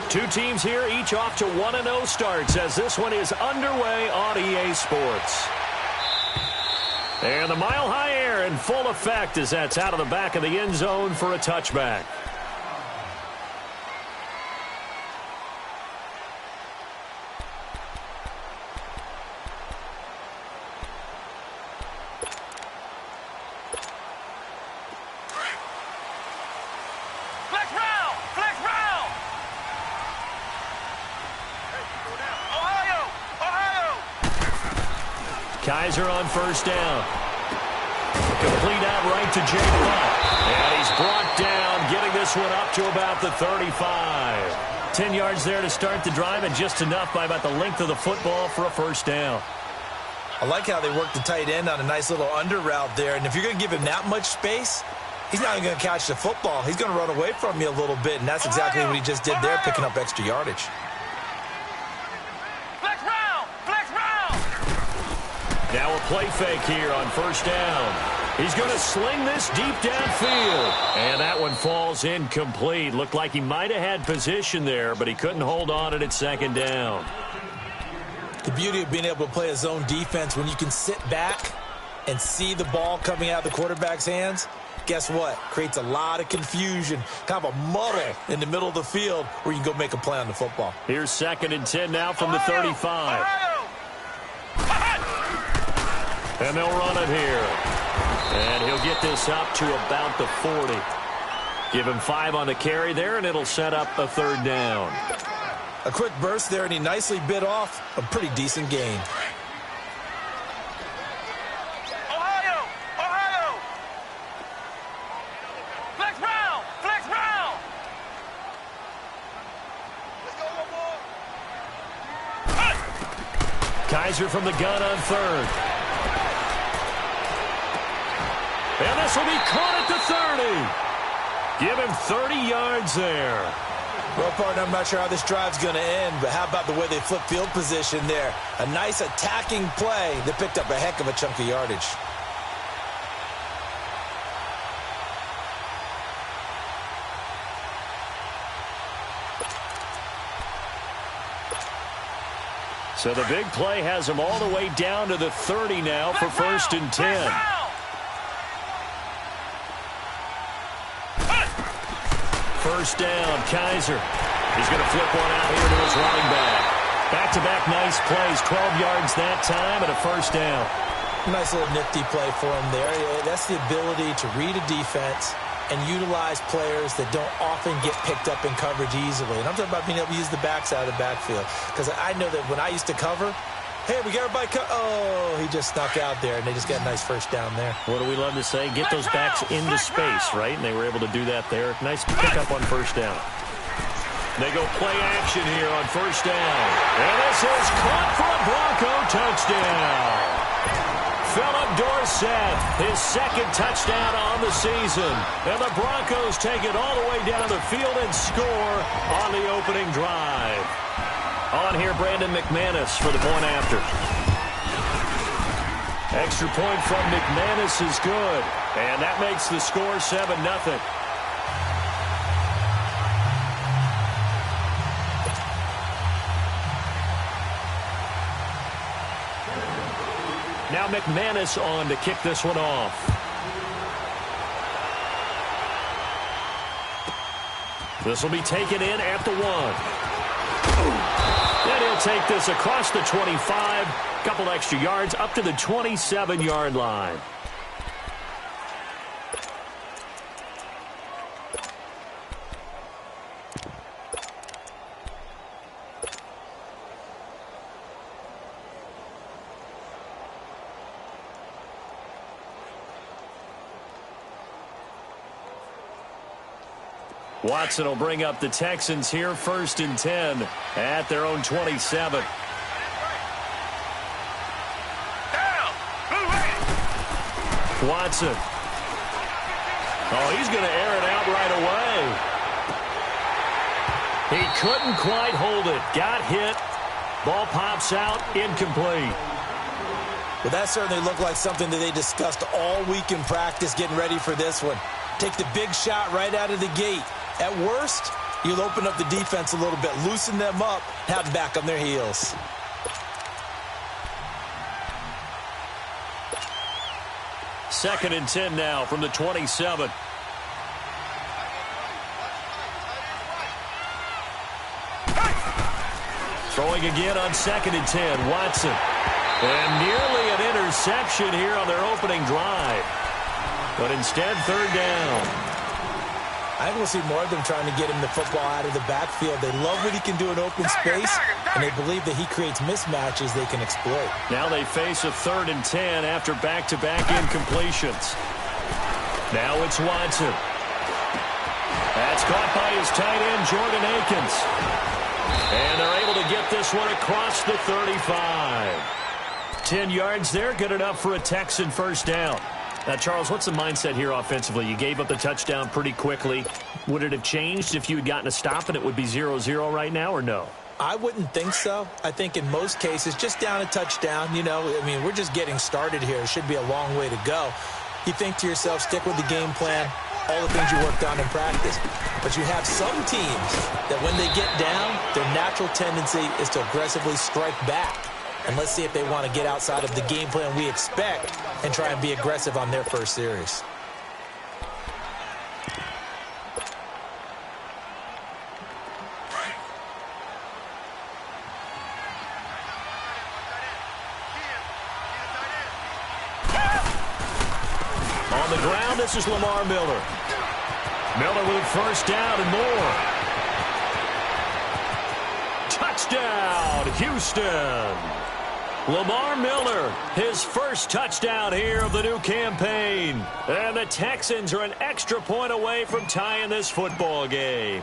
Two teams here, each off to 1-0 starts as this one is underway on EA Sports. And the mile-high air in full effect as that's out of the back of the end zone for a touchback. Kaiser on first down. Complete out right to Jake Butt. And he's brought down, getting this one up to about the 35. 10 yards there to start the drive, and just enough by about the length of the football for a first down. I like how they worked the tight end on a nice little under route there. And if you're going to give him that much space, he's not even going to catch the football. He's going to run away from you a little bit, and that's exactly what he just did there, picking up extra yardage. Now a play fake here on first down. He's going to sling this deep downfield. And that one falls incomplete. Looked like he might have had position there, but he couldn't hold on at second down. The beauty of being able to play a zone defense, when you can sit back and see the ball coming out of the quarterback's hands, guess what? Creates a lot of confusion, kind of a muddle in the middle of the field where you can go make a play on the football. Here's 2nd and 10 now from the 35. And they'll run it here. And he'll get this up to about the 40. Give him 5 on the carry there, and it'll set up a 3rd down. A quick burst there, and he nicely bit off a pretty decent gain. Flex round! Let's go, Kaiser from the gun on 3rd. And this will be caught at the 30. Give him 30 yards there. Well, partner, I'm not sure how this drive's going to end, but how about the way they flip field position there? A nice attacking play that picked up a heck of a chunk of yardage. So the big play has him all the way down to the 30 now for 1st and 10. First down, Kaiser. He's going to flip one out here to his running back. Back-to-back nice plays, 12 yards that time and a first down. Nice little nifty play for him there. That's the ability to read a defense and utilize players that don't often get picked up in coverage easily. And I'm talking about being able to use the backs out of the backfield. Because I know that when I used to cover, hey, we got everybody oh, he just snuck out there, and they just got a nice first down there. What do we love to say? Get those backs into space, right? And they were able to do that there. Nice pickup on first down. They go play action here on first down. And this is caught for a Bronco touchdown. Philip Dorsett, his 2nd touchdown on the season. And the Broncos take it all the way down the field and score on the opening drive. On here, Brandon McManus for the point after. Extra point from McManus is good. And that makes the score 7-0. Now McManus on to kick this one off. This will be taken in at the 1. And he'll take this across the 25. Couple extra yards up to the 27-yard line. Watson will bring up the Texans here, 1st and 10 at their own 27. Watson. Oh, he's going to air it out right away. He couldn't quite hold it. Got hit. Ball pops out, incomplete. Well, that certainly looked like something that they discussed all week in practice getting ready for this one. Take the big shot right out of the gate. At worst, You'll open up the defense a little bit, loosen them up, have them back on their heels. Second and 10 now from the 27. Throwing again on second and 10, Watson. And nearly an interception here on their opening drive. But instead, third down. I think we'll see more of them trying to get him the football out of the backfield. They love what he can do in open space, and they believe that he creates mismatches they can exploit. Now they face a third and 10 after back-to-back incompletions. Now it's Watson. That's caught by his tight end, Jordan Akins. And they're able to get this one across the 35. 10 yards there, good enough for a Texan first down. Now, Charles, what's the mindset here offensively? You gave up the touchdown pretty quickly. Would it have changed if you had gotten a stop and it would be 0-0 right now, or no? I wouldn't think so. I think in most cases, just down a touchdown, you know, I mean, we're just getting started here. It should be a long way to go. You think to yourself, stick with the game plan, all the things you worked on in practice. But you have some teams that when they get down, their natural tendency is to aggressively strike back. And let's see if they want to get outside of the game plan we expect and try and be aggressive on their first series. On the ground, this is Lamar Miller. Miller with a first down and more. Touchdown, Houston. Lamar Miller, his first touchdown here of the new campaign. And the Texans are an extra point away from tying this football game.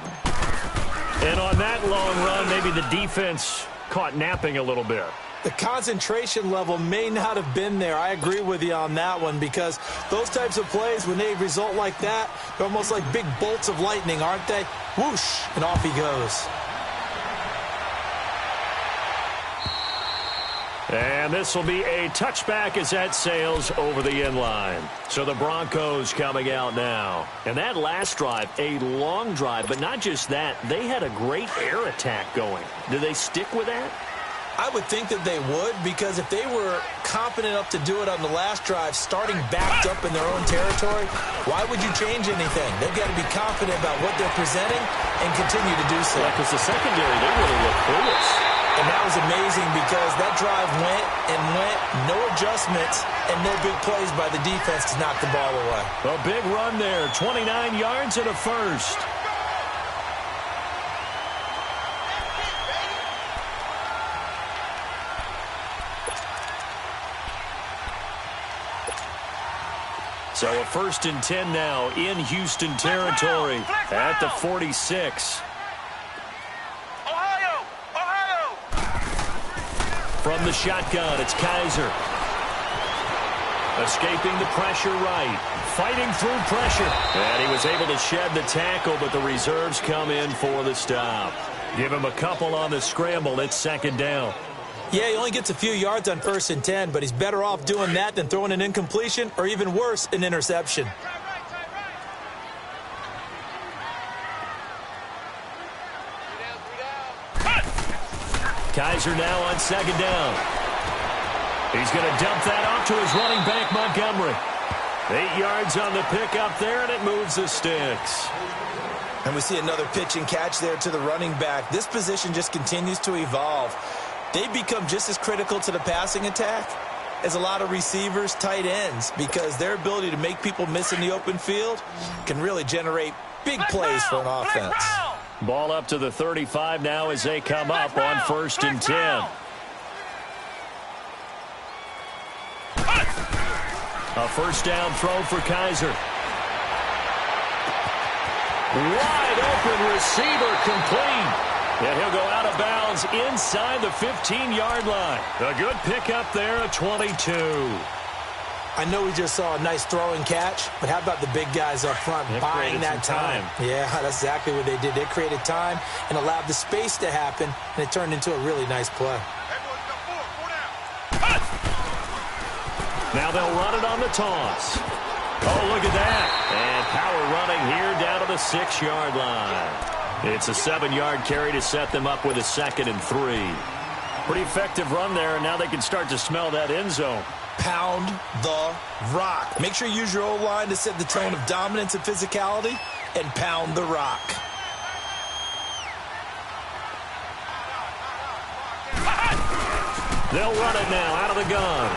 And on that long run, maybe the defense caught napping a little bit. The concentration level may not have been there. I agree with you on that one, because those types of plays, when they result like that, they're almost like big bolts of lightning, aren't they? Whoosh, and off he goes. And this will be a touchback as that sails over the end line. So the Broncos coming out now. And that last drive, a long drive, but not just that. They had a great air attack going. Do they stick with that? I would think that they would, because if they were confident enough to do it on the last drive, starting backed up in their own territory, why would you change anything? They've got to be confident about what they're presenting and continue to do so. Yeah, because the secondary, they really look clueless. And that was amazing, because that drive went and went, no adjustments, and no big plays by the defense to knock the ball away. A big run there, 29 yards and a first. So a first and 10 now in Houston territory at the 46. From the shotgun, it's Kaiser. Escaping the pressure right. Fighting through pressure. And he was able to shed the tackle, but the reserves come in for the stop. Give him a couple on the scramble. It's second down. Yeah, he only gets a few yards on first and 10, but he's better off doing that than throwing an incompletion, or even worse, an interception. Kaiser now on second down. He's going to dump that off to his running back, Montgomery. 8 yards on the pickup there, and it moves the sticks. And we see another pitch and catch there to the running back. This position just continues to evolve. They become just as critical to the passing attack as a lot of receivers, tight ends, because their ability to make people miss in the open field can really generate big plays for an offense. Ball up to the 35 now as they come up on first and 10. A first down throw for Kaiser. Wide open receiver, complete. And he'll go out of bounds inside the 15-yard line. A good pickup there at 22. I know we just saw a nice throw and catch, but how about the big guys up front buying that time? Yeah, that's exactly what they did. They created time and allowed the space to happen, and it turned into a really nice play. Now they'll run it on the toss. Oh, look at that. And power running here down to the 6-yard line. It's a 7-yard carry to set them up with a 2nd and 3. Pretty effective run there, and now they can start to smell that end zone. Pound the rock. Make sure you use your O-line to set the tone of dominance and physicality, and pound the rock. They'll run it now out of the gun.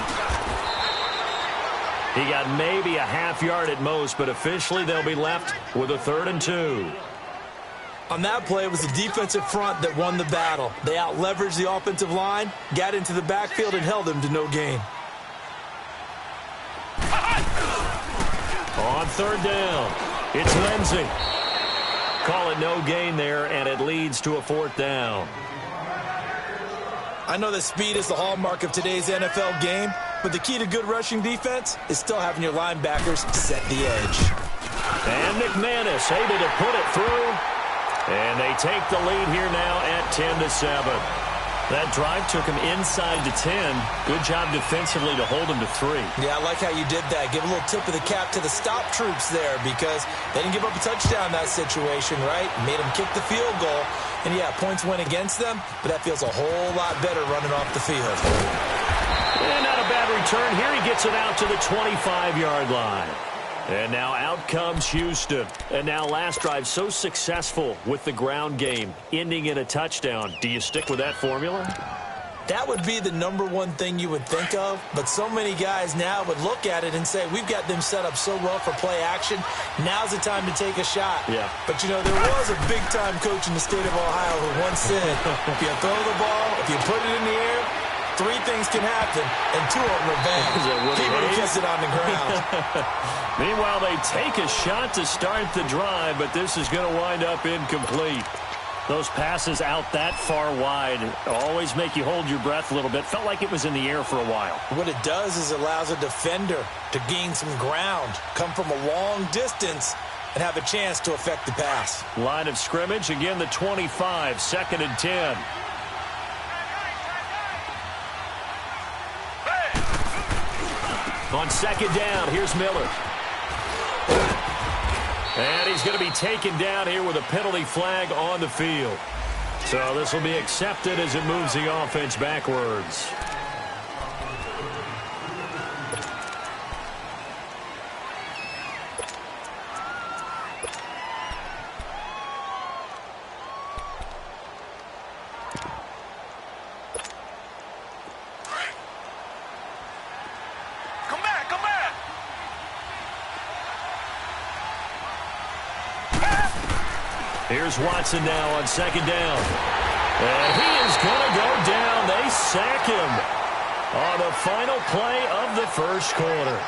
He got maybe a half yard at most, but officially they'll be left with a 3rd and 2. On that play, it was the defensive front that won the battle. They out-leveraged the offensive line, got into the backfield, and held them to no gain. On 3rd down, it's Lindsey. Call it no gain there, and it leads to a 4th down. I know that speed is the hallmark of today's NFL game, but the key to good rushing defense is still having your linebackers set the edge. And McManus able to put it through. And they take the lead here now at 10-7. That drive took him inside to 10. Good job defensively to hold him to 3. Yeah, I like how you did that. Give a little tip of the cap to the stop troops there because they didn't give up a touchdown in that situation, right? Made them kick the field goal. And, yeah, points went against them, but that feels a whole lot better running off the field. And not a bad return. Here he gets it out to the 25-yard line. And now out comes Houston. And now last drive so successful with the ground game, ending in a touchdown. Do you stick with that formula? That would be the number one thing you would think of, but so many guys now would look at it and say, we've got them set up so well for play action. Now's the time to take a shot. Yeah. But, you know, there was a big-time coach in the state of Ohio who once said, if you throw the ball, if you put it in the air, 3 things can happen, and 2 of them are bad. People to kiss it on the ground. Meanwhile, they take a shot to start the drive, but this is going to wind up incomplete. Those passes out that far wide always make you hold your breath a little bit. Felt like it was in the air for a while. What it does is it allows a defender to gain some ground, come from a long distance, and have a chance to affect the pass. Line of scrimmage, again the 25, 2nd and 10. On 2nd down, here's Miller. And he's going to be taken down here with a penalty flag on the field. So this will be accepted as it moves the offense backwards. Here's Watson now on 2nd down. And he is going to go down. They sack him on the final play of the 1st quarter.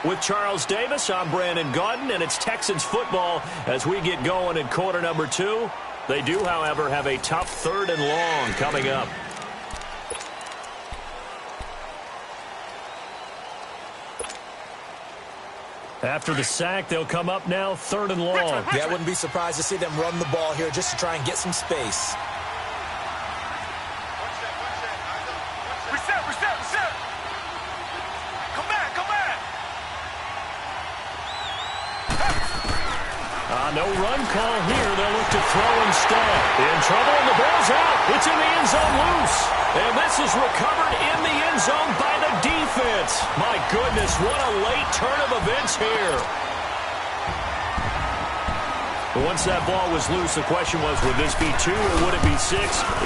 With Charles Davis, I'm Brandon Gaudin, and it's Texans football as we get going in quarter number 2. They do, however, have a tough 3rd and long coming up. After the sack, they'll come up now 3rd and long. Yeah, I wouldn't be surprised to see them run the ball here just to try and get some space. Reset. Come back. No run call here. They'll look to throw instead. In trouble, and the ball's out. It's in the end zone loose. And this is recovered in the end zone by the defense. My goodness, what a late turn of events here. Once that ball was loose, the question was, would this be 2 or would it be 6?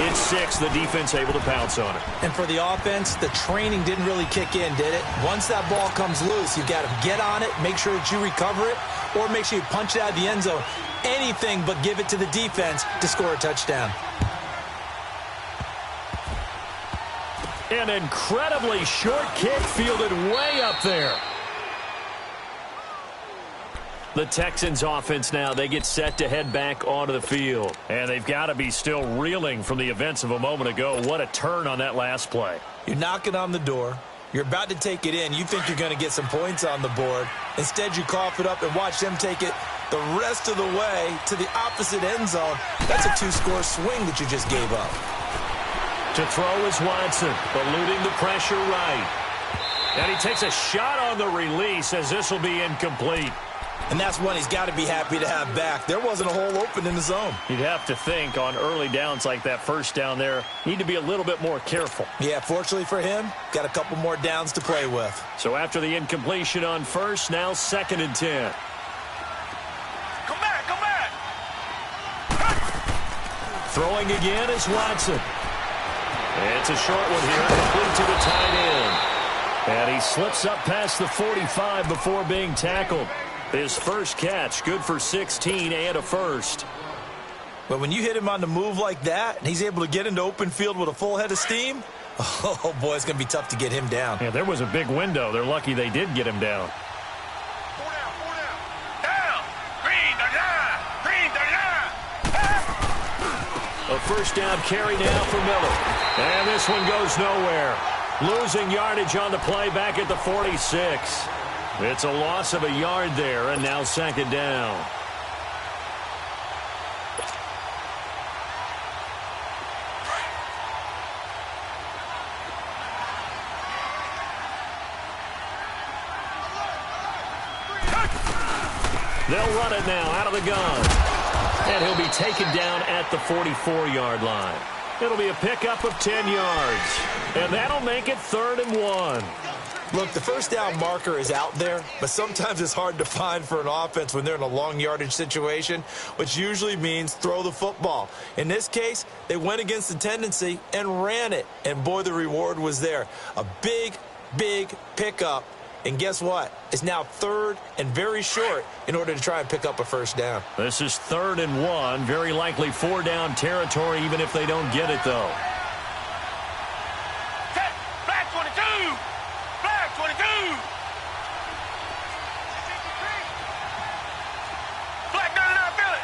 It's 6. The defense able to pounce on it. And for the offense, the training didn't really kick in, did it? Once that ball comes loose, you've got to get on it, make sure that you recover it, or make sure you punch it out of the end zone. Anything but give it to the defense to score a touchdown. An incredibly short kick fielded way up there. The Texans offense now, they get set to head back onto the field. And they've got to be still reeling from the events of a moment ago. What a turn on that last play. You're knocking on the door. You're about to take it in. You think you're going to get some points on the board. Instead, you cough it up and watch them take it the rest of the way to the opposite end zone. That's a 2-score swing that you just gave up. To throw is Watson, eluding the pressure right. And he takes a shot on the release as this will be incomplete. And that's one he's got to be happy to have back. There wasn't a hole open in the zone. You'd have to think on early downs like that first down there, need to be a little bit more careful. Yeah, fortunately for him, got a couple more downs to play with. So after the incompletion on first, now 2nd and 10. Come back, come back. Throwing again is Watson. And it's a short one here, complete to the tight end. And he slips up past the 45 before being tackled. His first catch, good for 16 and a first. But when you hit him on the move like that, and he's able to get into open field with a full head of steam, oh, boy, it's going to be tough to get him down. Yeah, there was a big window. They're lucky they did get him down. 4 down, 4 down. Down. Green, the line. Green, the line. A first down carry now for Miller. And this one goes nowhere. Losing yardage on the play back at the 46. It's a loss of a yard there, and now 2nd down. They'll run it now out of the gun. And he'll be taken down at the 44-yard line. It'll be a pickup of 10 yards. And that'll make it 3rd and 1. Look, the first down marker is out there, but sometimes it's hard to find for an offense when they're in a long yardage situation, which usually means throw the football. In this case, they went against the tendency and ran it. And, boy, the reward was there. A big, big pickup. And guess what? It's now 3rd and very short in order to try and pick up a first down. This is 3rd and 1. Very likely 4-down territory, even if they don't get it, though. Set. Black 22. Black 22. Black 99, Billy.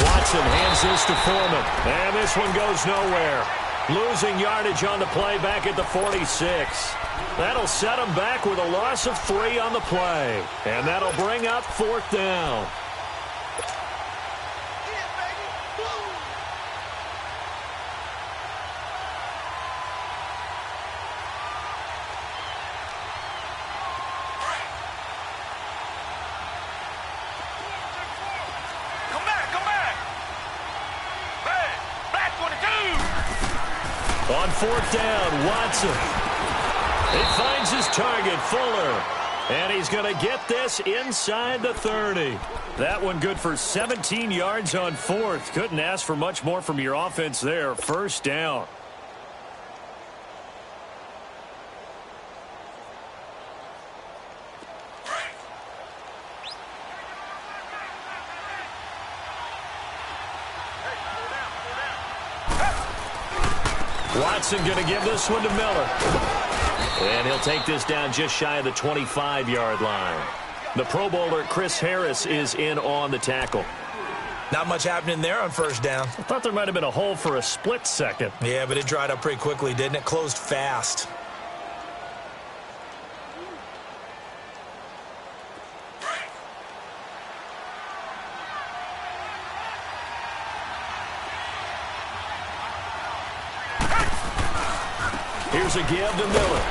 Watson hands this to Foreman. And this one goes nowhere. Losing yardage on the play back at the 46. That'll set them back with a loss of 3 on the play. And that'll bring up 4th down. Come back, come back. Hey, Black 22. On 4th down, Watson. He finds his target, Fuller. And he's going to get this inside the 30. That one good for 17 yards on 4th. Couldn't ask for much more from your offense there. First down. Watson going to give this one to Miller. And he'll take this down just shy of the 25-yard line. The Pro Bowler, Chris Harris, is in on the tackle. Not much happening there on first down. I thought there might have been a hole for a split second. Yeah, but it dried up pretty quickly, didn't it? Closed fast. Here's a give to Miller.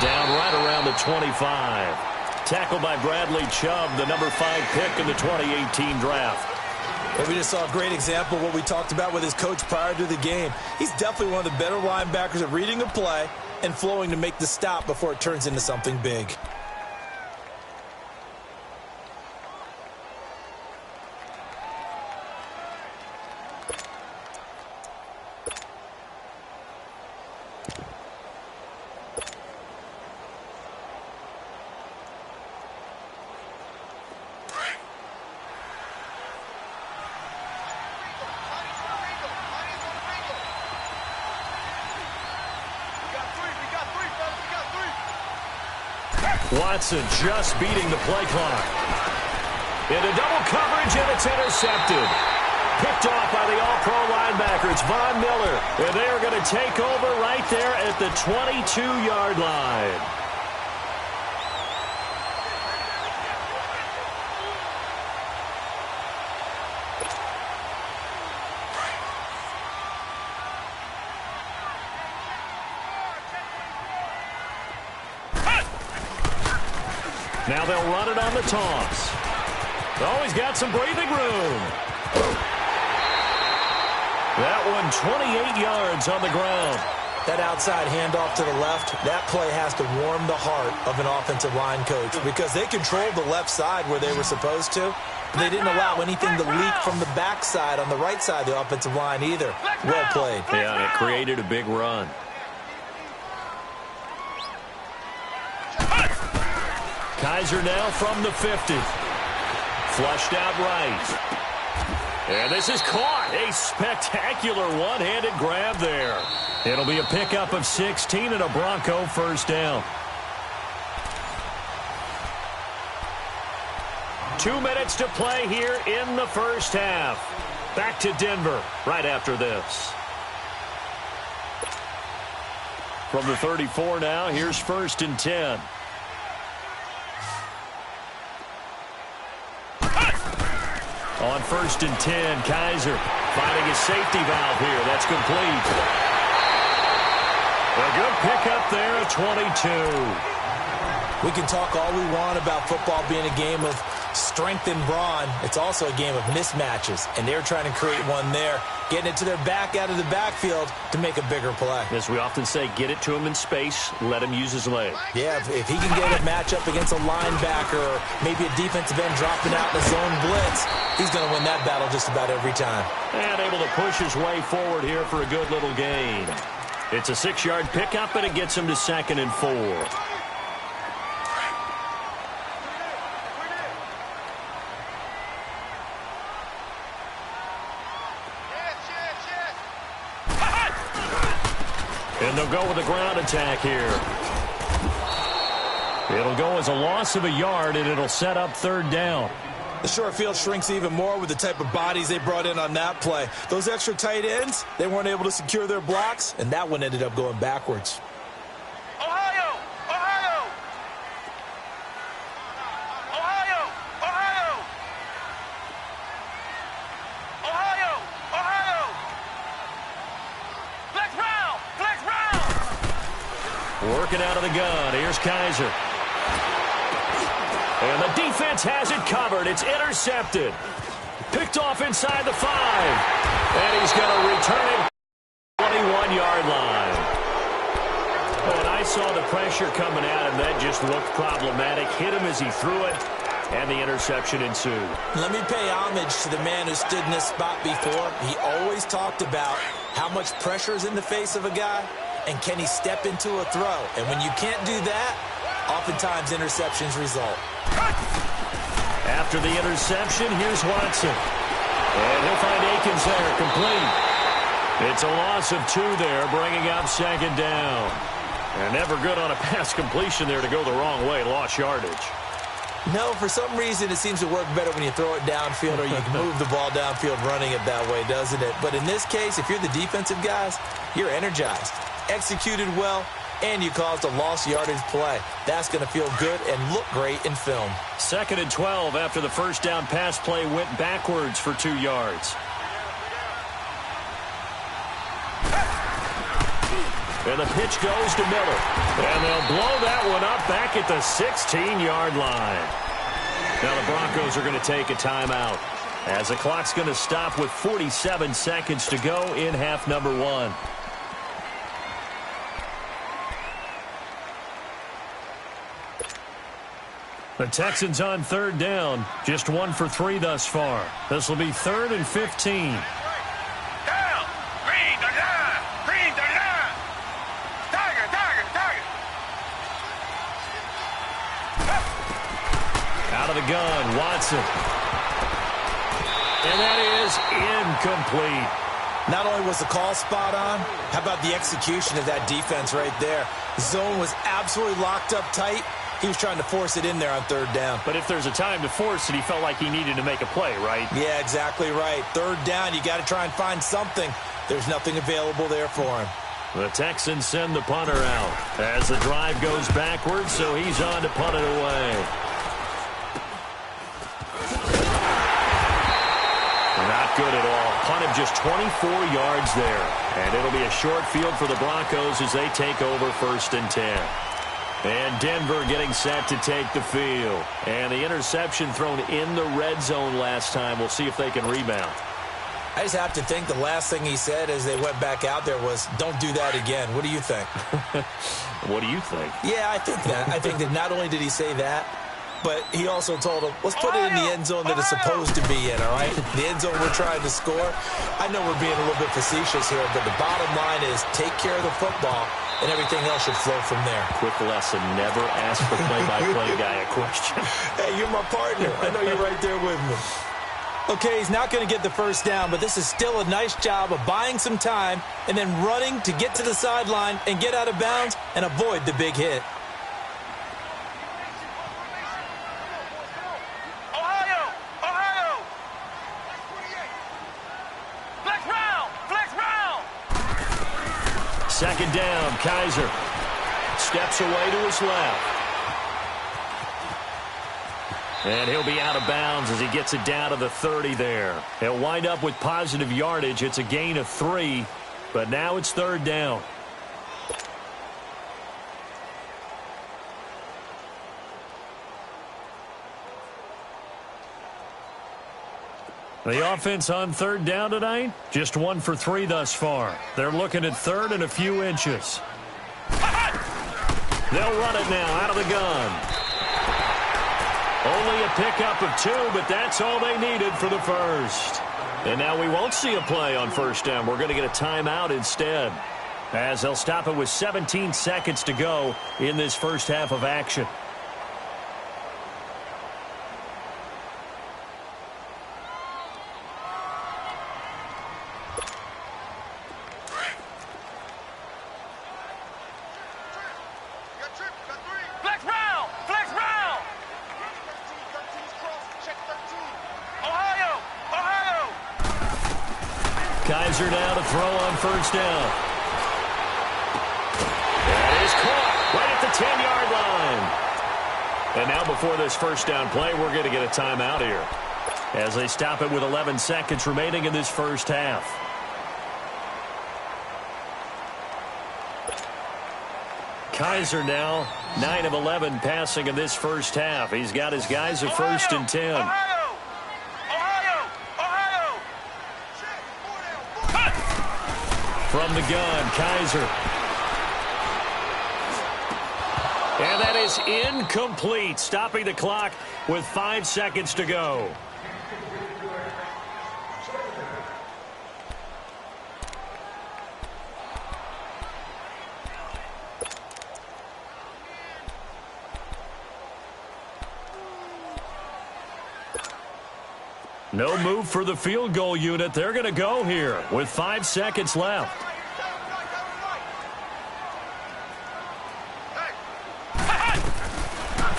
Down right around the 25. Tackled by Bradley Chubb, the number 5 pick in the 2018 draft. And we just saw a great example of what we talked about with his coach prior to the game. He's definitely one of the better linebackers at reading a play and flowing to make the stop before it turns into something big. Watson just beating the play clock. Into double coverage, and it's intercepted. Picked off by the all-pro linebacker. It's Von Miller. And they are going to take over right there at the 22-yard line. Now they'll run it on the toss. Oh, he's got some breathing room. That one 28 yards on the ground. That outside handoff to the left, that play has to warm the heart of an offensive line coach because they controlled the left side where they were supposed to. They didn't allow anything to leak from the backside on the right side of the offensive line either. Well played. Yeah, and it created a big run. Kaiser now from the 50. Flushed out right. And this is caught. A spectacular one-handed grab there. It'll be a pickup of 16 and a Bronco first down. 2 minutes to play here in the first half. Back to Denver right after this. From the 34 now, here's 1st and 10. On 1st and 10, Kaiser finding a safety valve here. That's complete. A good pickup there at 22. We can talk all we want about football being a game of strength and brawn. It's also a game of mismatches, and they're trying to create one there, getting it to their back out of the backfield to make a bigger play. As we often say, get it to him in space, let him use his leg. Yeah, if he can get a matchup against a linebacker or maybe a defensive end dropping out in a zone blitz, he's going to win that battle just about every time. And able to push his way forward here for a good little gain. It's a 6-yard pickup, and it gets him to 2nd and 4. And they'll go with a ground attack here. It'll go as a loss of a yard, and it'll set up 3rd down. The short field shrinks even more with the type of bodies they brought in on that play. Those extra tight ends, they weren't able to secure their blocks, and that one ended up going backwards. Ohio! Ohio! Ohio! Ohio! Ohio! Ohio! Flex round! Flex round! Working out of the gun. Here's Kaiser. And the defense has it covered. It's intercepted. Picked off inside the 5. And he's going to return it 21-yard line. And I saw the pressure coming at him. That just looked problematic. Hit him as he threw it, and the interception ensued. Let me pay homage to the man who stood in this spot before. He always talked about how much pressure is in the face of a guy, and can he step into a throw. And when you can't do that, oftentimes interceptions result. After the interception, here's Watson. And he'll find Akins there, complete. It's a loss of 2 there, bringing up 2nd down. And never good on a pass completion there to go the wrong way, lost yardage. No, for some reason, it seems to work better when you throw it downfield or you can move the ball downfield running it that way, doesn't it? But in this case, if you're the defensive guys, you're energized, executed well, and you caused a lost yardage play. That's going to feel good and look great in film. 2nd and 12 after the first down pass play went backwards for 2 yards. And the pitch goes to Miller. And they'll blow that one up back at the 16-yard line. Now the Broncos are going to take a timeout as the clock's going to stop with 47 seconds to go in half number 1. The Texans on 3rd down. Just 1 for 3 thus far. This will be 3rd and 15. Down! Green, the line! Green, the line! Tiger, tiger, tiger! Out of the gun, Watson. And that is incomplete. Not only was the call spot on, how about the execution of that defense right there? The zone was absolutely locked up tight. He was trying to force it in there on 3rd down. But if there's a time to force it, he felt like he needed to make a play, right? Yeah, exactly right. 3rd down, you got to try and find something. There's nothing available there for him. The Texans send the punter out as the drive goes backwards, so he's on to punt it away. Not good at all. Punt of just 24 yards there. And it'll be a short field for the Broncos as they take over 1st and 10. And Denver getting set to take the field. And the interception thrown in the red zone last time. We'll see if they can rebound. I just have to think the last thing he said as they went back out there was, don't do that again. What do you think? What do you think? Yeah, I think that. I think that not only did he say that, but he also told him, let's put it in the end zone that it's supposed to be in, all right? The end zone we're trying to score. I know we're being a little bit facetious here, but the bottom line is take care of the football, and everything else should flow from there. Quick lesson, never ask the play-by-play guy a question. Hey, you're my partner. I know you're right there with me. Okay, he's not going to get the first down, but this is still a nice job of buying some time and then running to get to the sideline and get out of bounds and avoid the big hit. Second down, Kaiser steps away to his left. And he'll be out of bounds as he gets it down to the 30 there. He'll wind up with positive yardage. It's a gain of 3, but now it's third down. The offense on third down tonight, just 1 for 3 thus far. They're looking at third and a few inches. They'll run it now out of the gun. Only a pickup of 2, but that's all they needed for the first. And now we won't see a play on first down. We're going to get a timeout instead, as they'll stop it with 17 seconds to go in this first half of action. Kaiser now to throw on first down. That is caught right at the 10-yard line. And now before this first down play, we're going to get a timeout here as they stop it with 11 seconds remaining in this first half. Kaiser now 9 of 11 passing in this first half. He's got his guys at first and 10. From the gun, Kaiser. And that is incomplete, stopping the clock with 5 seconds to go. No move for the field goal unit. They're going to go here with 5 seconds left.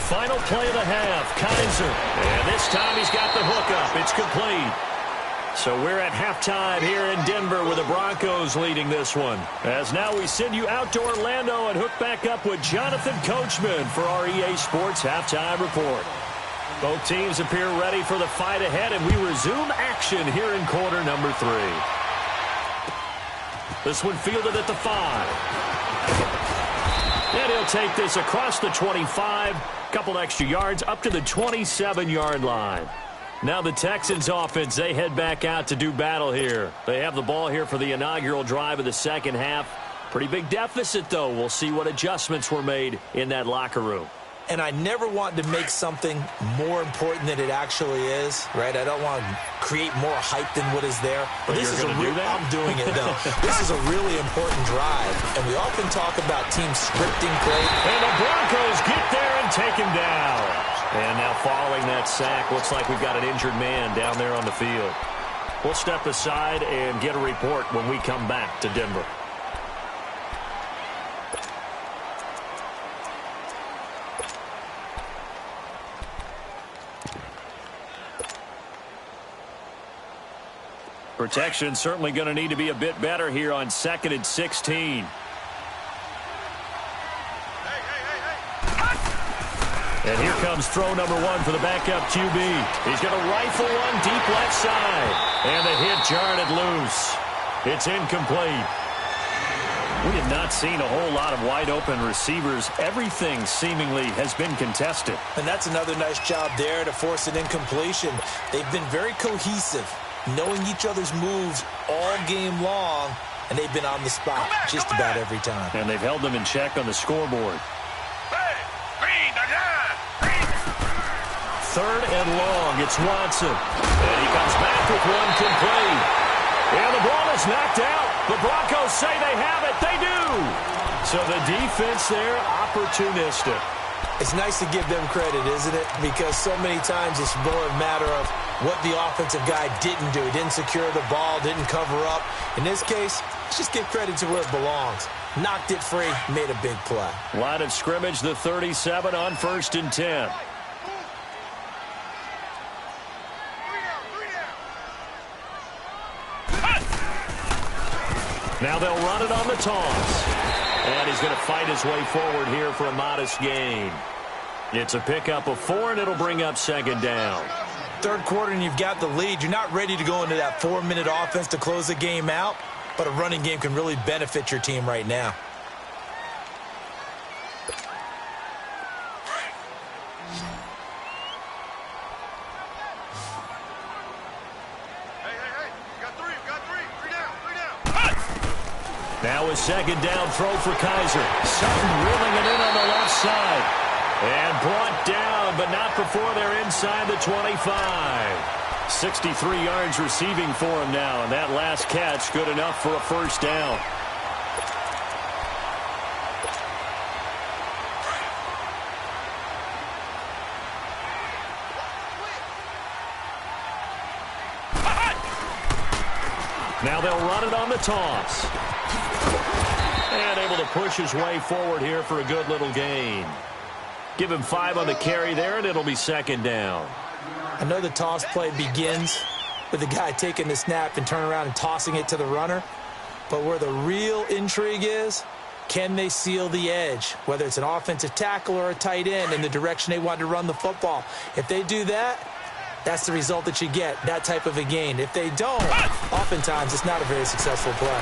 Final play of the half, Kaiser. And this time he's got the hook up. It's complete. So we're at halftime here in Denver with the Broncos leading this one. As now we send you out to Orlando and hook back up with Jonathan Coachman for our EA Sports Halftime Report. Both teams appear ready for the fight ahead, and we resume action here in quarter number 3. This one fielded at the 5. And he'll take this across the 25, couple extra yards up to the 27-yard line. Now the Texans offense, they head back out to do battle here. They have the ball here for the inaugural drive of the second half. Pretty big deficit, though. We'll see what adjustments were made in that locker room. And I never want to make something more important than it actually is, right? I don't want to create more hype than what is there. But this is I'm doing it, though. This is a really important drive. And we often talk about team scripting play. And the Broncos get there and take him down. And now following that sack, looks like we've got an injured man down there on the field. We'll step aside and get a report when we come back to Denver. Protection certainly going to need to be a bit better here on 2nd and 16. And here comes throw number 1 for the backup QB. He's going to rifle one deep left side. And the hit jarred it loose. It's incomplete. We have not seen a whole lot of wide-open receivers. Everything seemingly has been contested. And that's another nice job there to force an incompletion. They've been very cohesive, knowing each other's moves all game long, and they've been on the spot just about every time. And they've held them in check on the scoreboard. Third and long, it's Watson. And he comes back with one complete. And the ball is knocked out. The Broncos say they have it. They do. So the defense there, opportunistic. It's nice to give them credit, isn't it? Because so many times it's more a matter of what the offensive guy didn't do. He didn't secure the ball, didn't cover up. In this case, let's just give credit to where it belongs. Knocked it free, made a big play. Line of scrimmage, the 37 on 1st and 10. Now they'll run it on the toss. And he's going to fight his way forward here for a modest gain. It's a pickup of 4, and it'll bring up 2nd down. Third quarter, and you've got the lead. You're not ready to go into that 4-minute offense to close the game out, but a running game can really benefit your team right now. Now a 2nd down throw for Kaiser. Sutton reeling it in on the left side. And brought down, but not before they're inside the 25. 63 yards receiving for him now, and that last catch good enough for a 1st down. Now they'll run it on the toss. And able to push his way forward here for a good little gain. Give him 5 on the carry there, and it'll be 2nd down. I know the toss play begins with the guy taking the snap and turning around and tossing it to the runner. But where the real intrigue is, can they seal the edge? Whether it's an offensive tackle or a tight end in the direction they want to run the football. If they do that, that's the result that you get, that type of a gain. If they don't, oftentimes it's not a very successful play.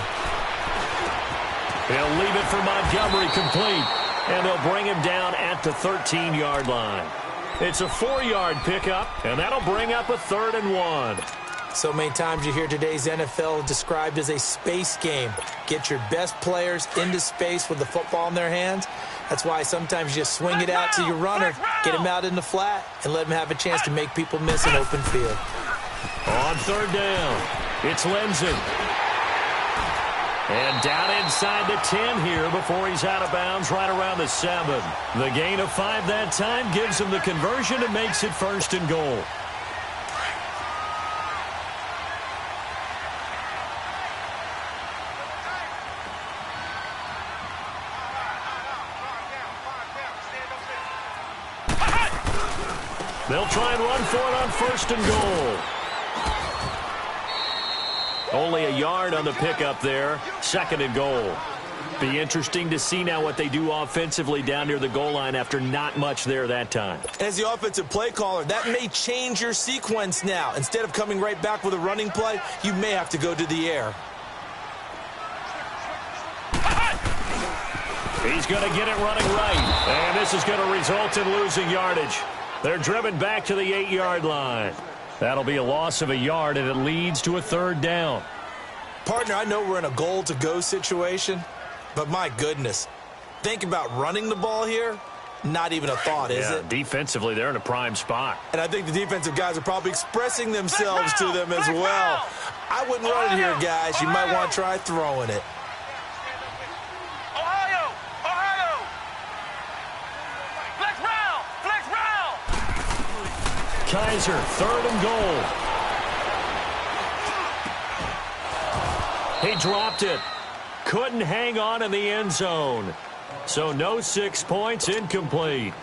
They'll leave it for Montgomery complete, and they'll bring him down at the 13-yard line. It's a 4-yard pickup, and that'll bring up a 3rd and 1. So many times you hear today's NFL described as a space game. Get your best players into space with the football in their hands. That's why sometimes you just swing it out to your runner, get him out in the flat, and let him have a chance to make people miss an open field. On 3rd down, it's Lindsey. And down inside the 10 here before he's out of bounds right around the 7. The gain of 5 that time gives him the conversion and makes it 1st and goal. They'll try and run for it on 1st and goal. Only a yard on the pickup there. 2nd and goal. Be interesting to see now what they do offensively down near the goal line after not much there that time. As the offensive play caller, that may change your sequence now. Instead of coming right back with a running play, you may have to go to the air. He's going to get it running right. And this is going to result in losing yardage. They're driven back to the 8-yard line. That'll be a loss of a yard, and it leads to a 3rd down. Partner, I know we're in a goal-to-go situation, but my goodness, think about running the ball here. Not even a thought, is it? Defensively, they're in a prime spot. And I think the defensive guys are probably expressing themselves to them as well. I wouldn't run it here, guys. You might want to try throwing it. Kaiser, 3rd and goal. He dropped it. Couldn't hang on in the end zone. So no 6 points, incomplete.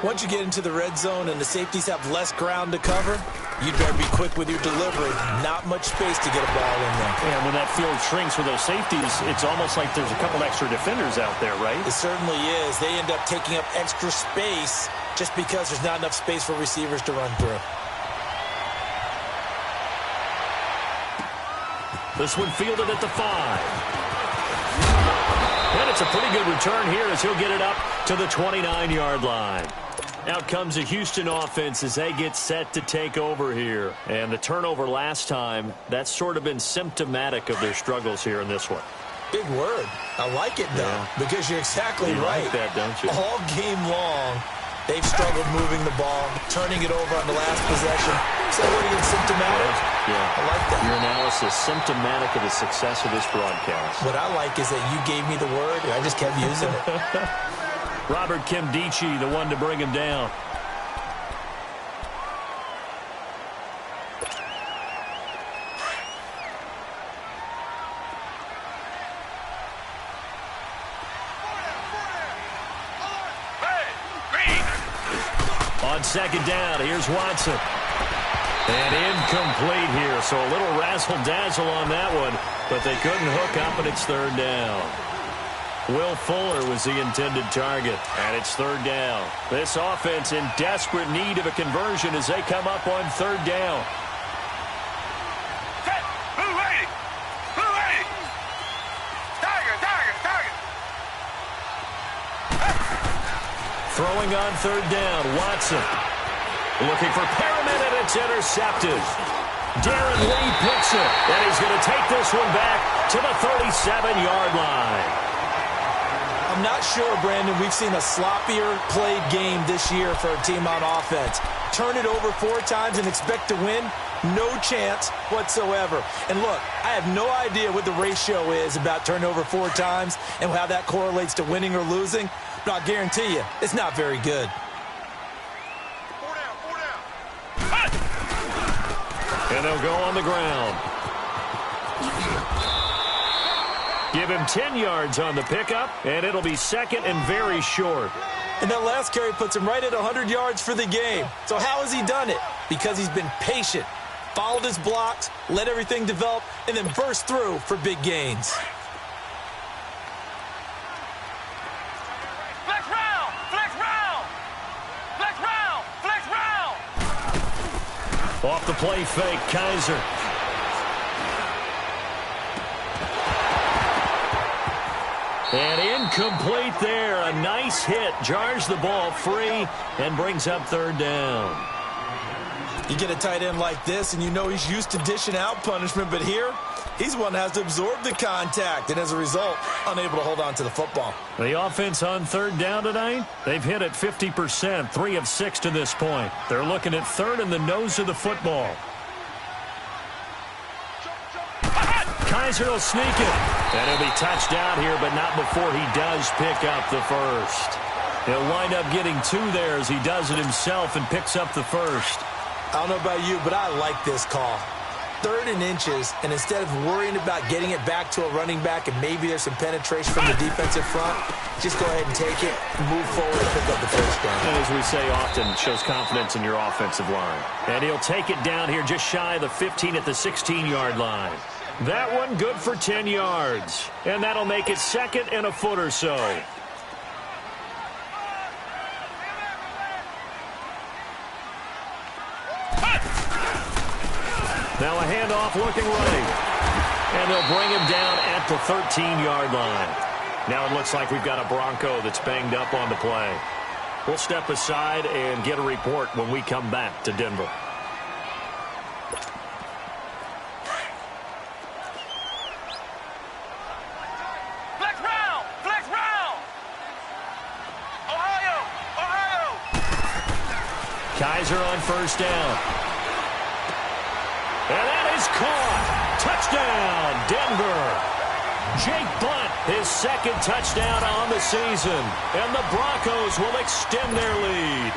Once you get into the red zone and the safeties have less ground to cover, you'd better be quick with your delivery. Not much space to get a ball in there. And when that field shrinks with those safeties, it's almost like there's a couple extra defenders out there, right? It certainly is. They end up taking up extra space just because there's not enough space for receivers to run through. This one fielded at the 5. a pretty good return here as he'll get it up to the 29-yard line. Out comes the Houston offense as they get set to take over here. And the turnover last time, that's sort of been symptomatic of their struggles here in this one. Big word. I like it, though, because you're exactly right. You like that, don't you? All game long, they've struggled moving the ball, turning it over on the last possession. So what do you get, symptomatic? Yeah. I like that. Your analysis, symptomatic of the success of this broadcast. What I like is that you gave me the word, and I just kept using it. Robert Kimdichie, the one to bring him down. On second down, here's Watson. And incomplete here, so a little razzle-dazzle on that one, but they couldn't hook up, and it's third down. Will Fuller was the intended target, and it's third down. This offense in desperate need of a conversion as they come up on third down. Throwing on third down, Watson. Looking for Perriman, and it's intercepted. Darren Lee picks it, and he's going to take this one back to the 37-yard line. I'm not sure, Brandon, we've seen a sloppier played game this year for a team on offense. Turn it over 4 times and expect to win? No chance whatsoever. And look, I have no idea what the ratio is about turnover 4 times and how that correlates to winning or losing, but I'll guarantee you, it's not very good. And they'll go on the ground. Give him 10 yards on the pickup, and it'll be second and very short. And that last carry puts him right at 100 yards for the game. So how has he done it? Because he's been patient, followed his blocks, let everything develop, and then burst through for big gains. Flex round! Flex round! Flex round! Flex round! Off the play fake, Kaiser. And incomplete there. A nice hit. Jars the ball free and brings up third down. You get a tight end like this, and you know he's used to dishing out punishment, but here, he's one that has to absorb the contact, and as a result, unable to hold on to the football. The offense on third down tonight, they've hit it 50%, 3 of 6 to this point. They're looking at third in the nose of the football. Kaiser will sneak it. And he'll be touched down here, but not before he does pick up the first. He'll wind up getting 2 there as he does it himself and picks up the first. I don't know about you, but I like this call. 3rd and inches, and instead of worrying about getting it back to a running back and maybe there's some penetration from the defensive front, just go ahead and take it, move forward, and pick up the first down. And as we say often, it shows confidence in your offensive line. And he'll take it down here just shy of the 15 at the 16-yard line. That one good for 10 yards. And that'll make it second and a foot or so. Now a handoff looking right. And they'll bring him down at the 13-yard line. Now it looks like we've got a Bronco that's banged up on the play. We'll step aside and get a report when we come back to Denver. Kaiser on first down. And that is caught. Touchdown, Denver. Jake Butt, his 2nd touchdown on the season. And the Broncos will extend their lead.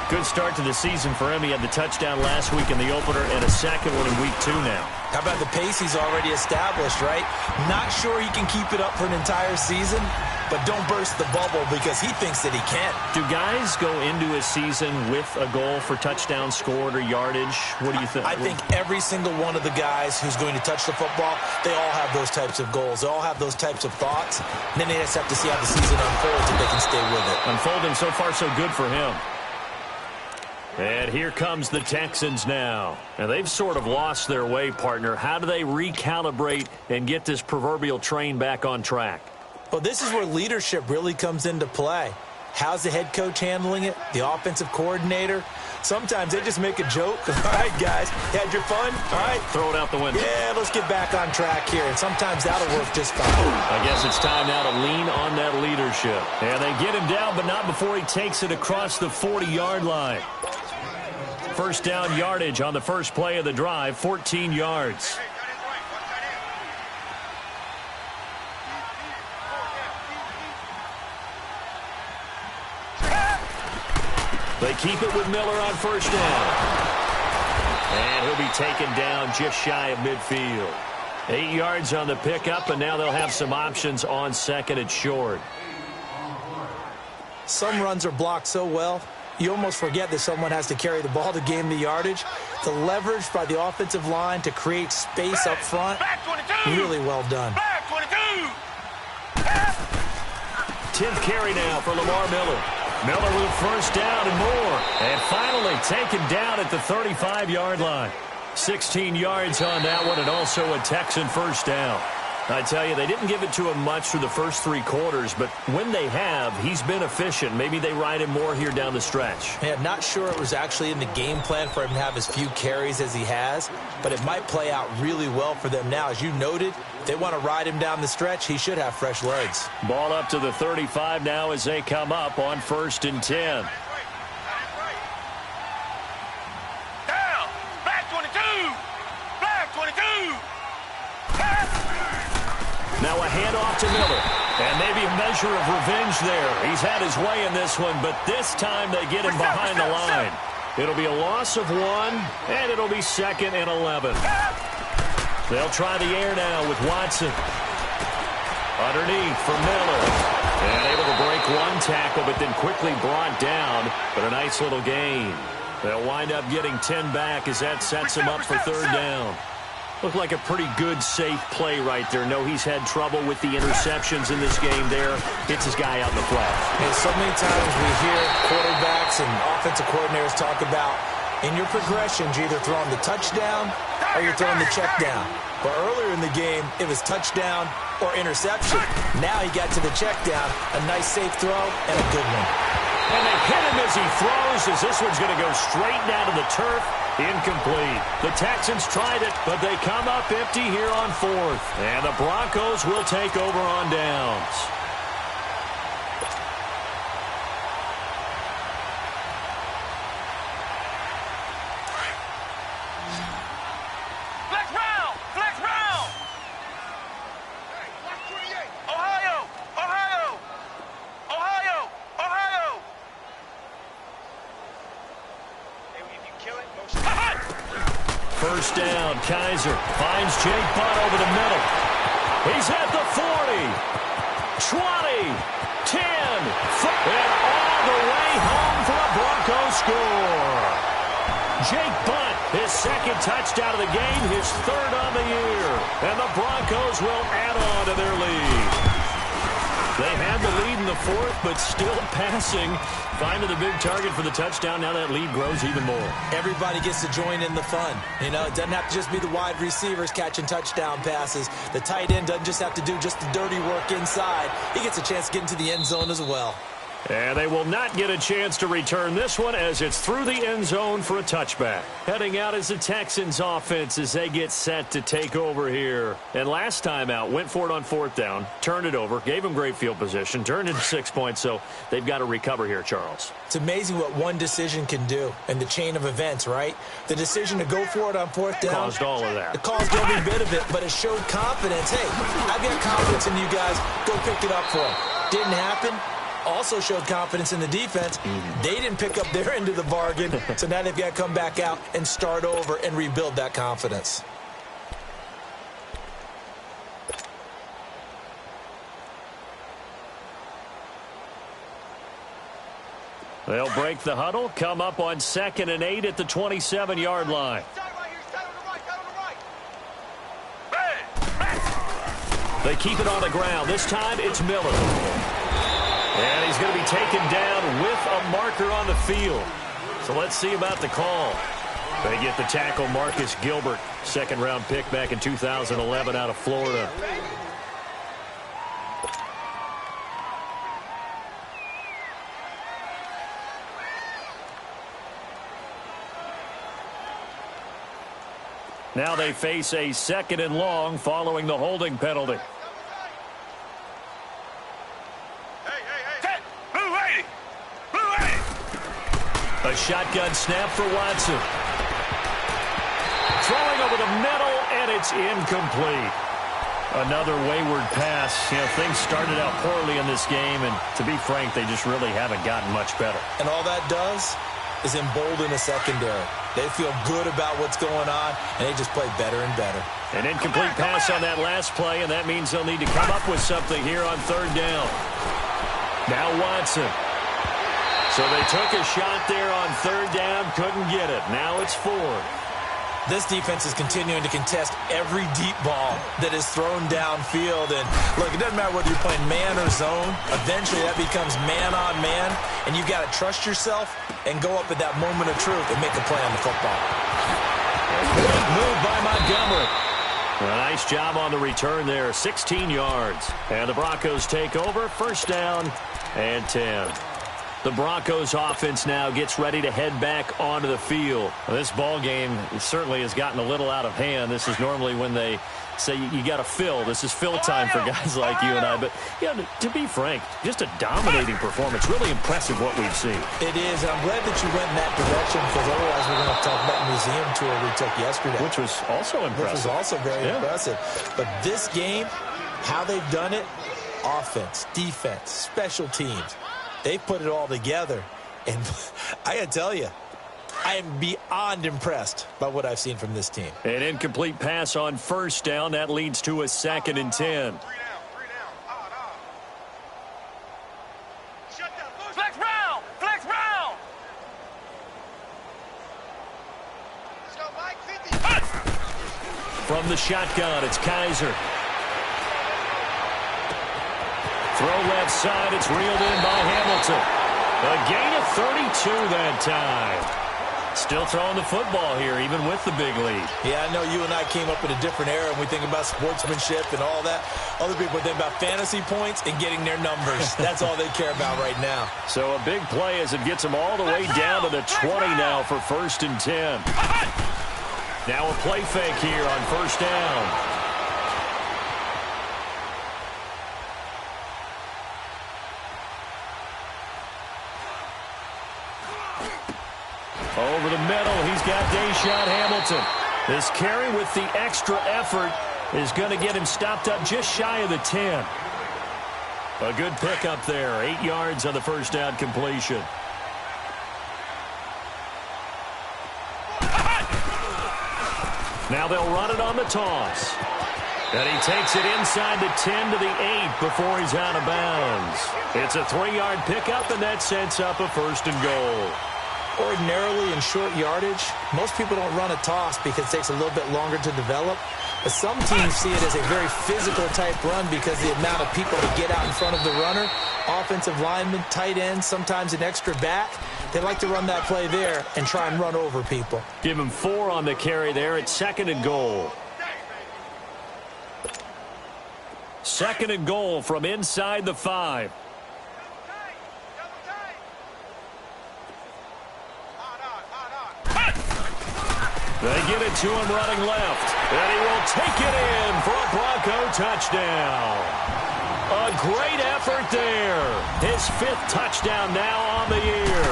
Good start to the season for him. He had the touchdown last week in the opener and a second one in week 2 now. How about the pace he's already established, right? Not sure he can keep it up for an entire season, but don't burst the bubble because he thinks that he can. Do guys go into a season with a goal for touchdown scored or yardage? What do you think? I think every single one of the guys who's going to touch the football, they all have those types of goals. They all have those types of thoughts. And then they just have to see how the season unfolds if they can stay with it. Unfolding so far so good for him. And here comes the Texans now. And they've sort of lost their way, partner. How do they recalibrate and get this proverbial train back on track? Well, this is where leadership really comes into play. How's the head coach handling it? The offensive coordinator? Sometimes they just make a joke. All right, guys, you had your fun? All right. Throw it out the window. Yeah, let's get back on track here. And sometimes that'll work just fine. I guess it's time now to lean on that leadership. And they get him down, but not before he takes it across the 40-yard line. First down yardage on the first play of the drive, 14 yards. They keep it with Miller on first down. And he'll be taken down just shy of midfield. 8 yards on the pickup, and now they'll have some options on second and short. Some runs are blocked so well, you almost forget that someone has to carry the ball to gain the yardage. The leverage by the offensive line to create space up front, really well done. 10th carry now for Lamar Miller. Miller with first down and more. And finally taken down at the 35-yard line. 16 yards on that one, and also a Texan first down. I tell you, they didn't give it to him much through the first 3 quarters, but when they have, he's been efficient. Maybe they ride him more here down the stretch. Yeah, not sure it was actually in the game plan for him to have as few carries as he has, but it might play out really well for them now. As you noted, if they want to ride him down the stretch, he should have fresh legs. Ball up to the 35 now as they come up on 1st and 10. Down! Black 22! Black 22! Now a handoff to Miller. And maybe a measure of revenge there. He's had his way in this one, but this time they get him behind the line. It'll be a loss of 1, and it'll be 2nd and 11. They'll try the air now with Watson. Underneath for Miller. And able to break 1 tackle, but then quickly brought down. But a nice little gain. They'll wind up getting 10 back as that sets them up for 3rd down. Looked like a pretty good, safe play right there. No, he's had trouble with the interceptions in this game there. Hits his guy out in the flat. And so many times we hear quarterbacks and offensive coordinators talk about, in your progressions, you're either throwing the touchdown or you're throwing the check down. But earlier in the game, it was touchdown or interception. Now he got to the check down. A nice, safe throw and a good one. And they hit him as he throws, as this one's going to go straight down to the turf. Incomplete. The Texans tried it, but they come up empty here on 4th. And the Broncos will take over on downs. Flex round! Flex round! Ohio! Ohio! Ohio! Ohio! First down, Kaiser finds Jake Butt over the middle. He's at the 40, 20, 10, and all the way home for a Broncos score. Jake Butt, his 2nd touchdown of the game, his 3rd on the year. And the Broncos will add on to their lead. They had the lead in the 4th, but still passing. Finding the big target for the touchdown. Now that lead grows even more. Everybody gets to join in the fun. You know, it doesn't have to just be the wide receivers catching touchdown passes. The tight end doesn't just have to do just the dirty work inside. He gets a chance to get into the end zone as well. And they will not get a chance to return this one as it's through the end zone for a touchback. Heading out is the Texans offense as they get set to take over here. And last time out, went for it on 4th down, turned it over, gave them great field position, turned into 6 points, so they've got to recover here, Charles. It's amazing what one decision can do in the chain of events, right? The decision to go for it on 4th down. Caused all of that. It caused every bit of it, but it showed confidence. Hey, I've got confidence in you guys. Go pick it up for them. Didn't happen. Also showed confidence in the defense. They didn't pick up their end of the bargain, so now they've got to come back out and start over and rebuild that confidence. They'll break the huddle, come up on 2nd and 8 at the 27-yard line. They keep it on the ground. This time it's Miller. And he's going to be taken down with a marker on the field. So let's see about the call. They get the tackle, Marcus Gilbert, 2nd-round pick back in 2011 out of Florida. Now they face a 2nd and long following the holding penalty. A shotgun snap for Watson. Throwing over the middle, and it's incomplete. Another wayward pass. You know, things started out poorly in this game, and to be frank, they just really haven't gotten much better. And all that does is embolden a secondary. They feel good about what's going on, and they just play better and better. An incomplete pass on that last play, and that means they'll need to come up with something here on 3rd down. Now Watson. So they took a shot there on 3rd down, couldn't get it. Now it's 4th. This defense is continuing to contest every deep ball that is thrown downfield. And, look, it doesn't matter whether you're playing man or zone. Eventually that becomes man-on-man, and you've got to trust yourself and go up at that moment of truth and make a play on the football. Great move by Montgomery. A nice job on the return there, 16 yards. And the Broncos take over, 1st down and 10. The Broncos offense now gets ready to head back onto the field. Well, this ball game certainly has gotten a little out of hand. This is normally when they say you got to fill. This is fill time for guys like you and I. But, yeah, to be frank, just a dominating performance. Really impressive what we've seen. It is. I'm glad that you went in that direction, because otherwise we're going to talk about the museum tour we took yesterday. Which was also impressive. Which was also very impressive. But this game, how they've done it, offense, defense, special teams, they put it all together, and I got to tell you, I am beyond impressed by what I've seen from this team. An incomplete pass on 1st down. That leads to a 2nd and 10. Flex round! Flex round! Let's go, Mike. 50. From the shotgun, it's Kaiser. Throw left side, it's reeled in by Hamilton. A gain of 32 that time. Still throwing the football here, even with the big lead. Yeah, I know you and I came up in a different era, and we think about sportsmanship and all that. Other people think about fantasy points and getting their numbers. That's all they care about right now. So a big play as it gets them all the way down to the 20 now for 1st and 10. Now a play fake here on 1st down. Over the middle, he's got Deshaun Hamilton. This carry with the extra effort is going to get him stopped up just shy of the 10. A good pickup there, 8 yards on the 1st down completion. Now they'll run it on the toss. And he takes it inside the 10 to the 8 before he's out of bounds. It's a 3-yard pickup, and that sets up a 1st and goal. Ordinarily in short yardage, most people don't run a toss because it takes a little bit longer to develop. But some teams see it as a very physical type run because the amount of people to get out in front of the runner, offensive linemen, tight ends, sometimes an extra back. They like to run that play there and try and run over people. Give him 4 on the carry there. It's 2nd and goal. 2nd and goal from inside the 5. They get it to him running left, and he will take it in for a Bronco touchdown. A great effort there. His 5th touchdown now on the year,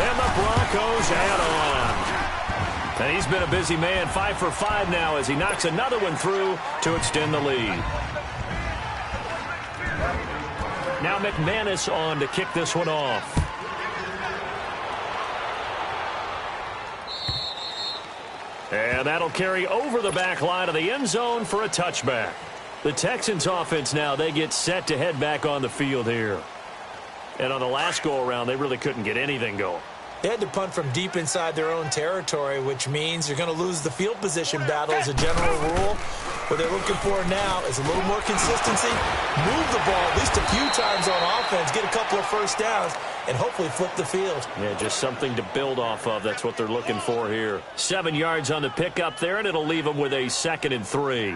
and the Broncos add on. And he's been a busy man, 5 for 5 now as he knocks another one through to extend the lead. Now McManus on to kick this one off. And that'll carry over the back line of the end zone for a touchback. The Texans offense now, they get set to head back on the field here. And on the last go-around, they really couldn't get anything going. They had to punt from deep inside their own territory, which means you're going to lose the field position battle as a general rule. What they're looking for now is a little more consistency, move the ball at least a few times on offense, get a couple of 1st downs, and hopefully flip the field. Yeah, just something to build off of. That's what they're looking for here. 7 yards on the pickup there, and it'll leave them with a 2nd and 3.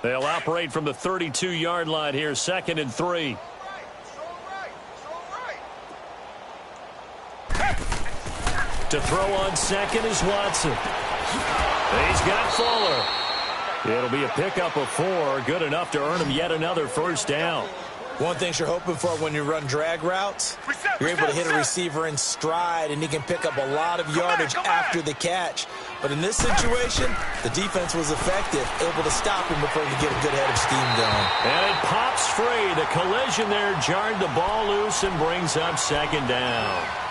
They'll operate from the 32-yard line here, 2nd and 3. To throw on second is Watson. He's got Fuller. It'll be a pickup of 4, good enough to earn him yet another first down. One thing you're hoping for when you run drag routes, you're able to hit a receiver in stride, and he can pick up a lot of yardage after the catch. But in this situation, the defense was effective, able to stop him before he could get a good head of steam going. And it pops free. The collision there jarred the ball loose and brings up second down.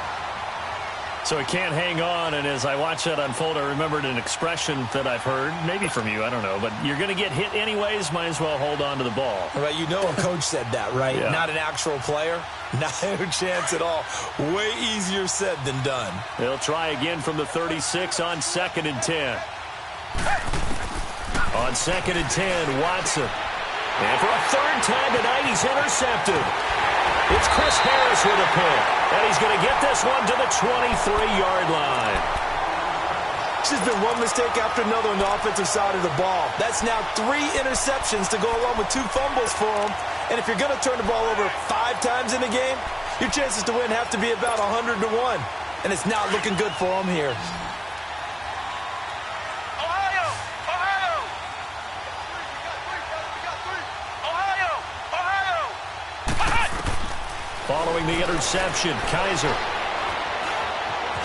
So he can't hang on, and as I watched that unfold, I remembered an expression that I've heard, maybe from you, I don't know, but you're going to get hit anyways, might as well hold on to the ball. Right, you know a coach said that, right? Yeah. Not an actual player. No chance at all. Way easier said than done. They'll try again from the 36 on 2nd and 10. On 2nd and 10, Watson. And for a third time tonight, he's intercepted. It's Chris Harris with a pick. And he's going to get this one to the 23-yard line. It's just been one mistake after another on the offensive side of the ball. That's now 3 interceptions to go along with 2 fumbles for him. And if you're going to turn the ball over 5 times in a game, your chances to win have to be about 100 to 1. And it's not looking good for him here. Following the interception, Kaiser.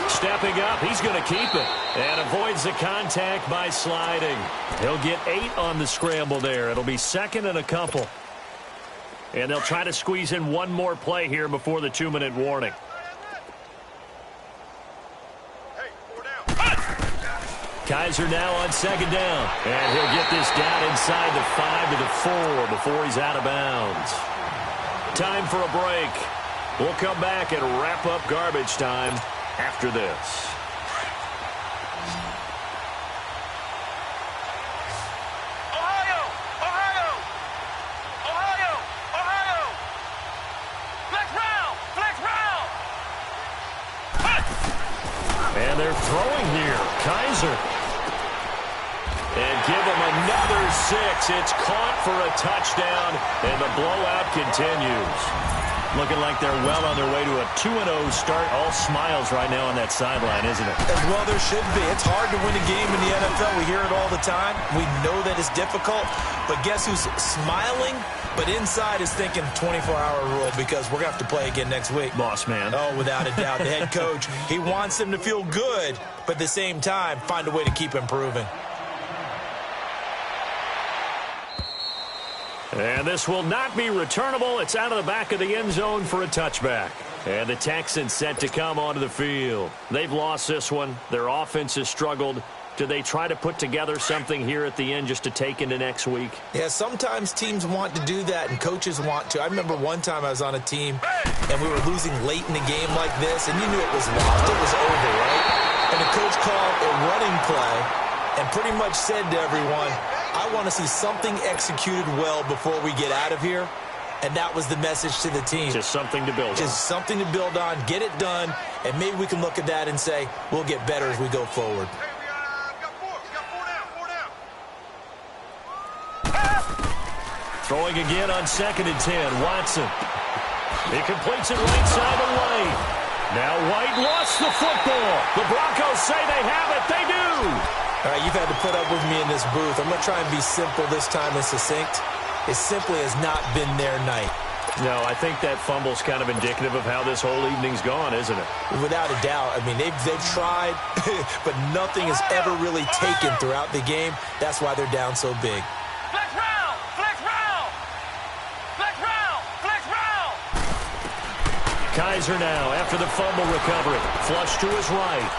Stepping up, he's going to keep it. And avoids the contact by sliding. He'll get 8 on the scramble there. It'll be 2nd and a couple. And they'll try to squeeze in one more play here before the 2-minute warning. Kaiser now on 2nd down. And he'll get this down inside the 5 to the 4 before he's out of bounds. Time for a break. We'll come back and wrap up garbage time after this. And they're throwing here. Kaiser. And give him another 6. It's caught for a touchdown, and the blowout continues. Looking like they're well on their way to a 2-0 start. All smiles right now on that sideline, isn't it? Well, there should be. It's hard to win a game in the NFL. We hear it all the time. We know that it's difficult. But guess who's smiling? But inside is thinking 24-hour rule because we're going to have to play again next week. Boss man. Oh, without a doubt. The head coach, he wants them to feel good, but at the same time, find a way to keep improving. And this will not be returnable. It's out of the back of the end zone for a touchback. And the Texans set to come onto the field. They've lost this one. Their offense has struggled. Do they try to put together something here at the end just to take into next week? Yeah, sometimes teams want to do that and coaches want to. I remember one time I was on a team and we were losing late in a game like this and you knew it was lost. It was over, right? And the coach called a running play and pretty much said to everyone, I want to see something executed well before we get out of here. And that was the message to the team. Just something to build on. Just something to build on, get it done, and maybe we can look at that and say, we'll get better as we go forward. Throwing again on 2nd and 10, Watson. He completes it right side of White. Now White lost the football. The Broncos say they have it. They do. All right, you've had to put up with me in this booth. I'm going to try and be simple this time and succinct. It simply has not been their night. No, I think that fumble's kind of indicative of how this whole evening's gone, isn't it? Without a doubt. I mean, they've tried, but nothing has ever really taken throughout the game. That's why they're down so big. Flex round! Flex round! Flex round! Flex round! Kaiser now after the fumble recovery. Flush to his right.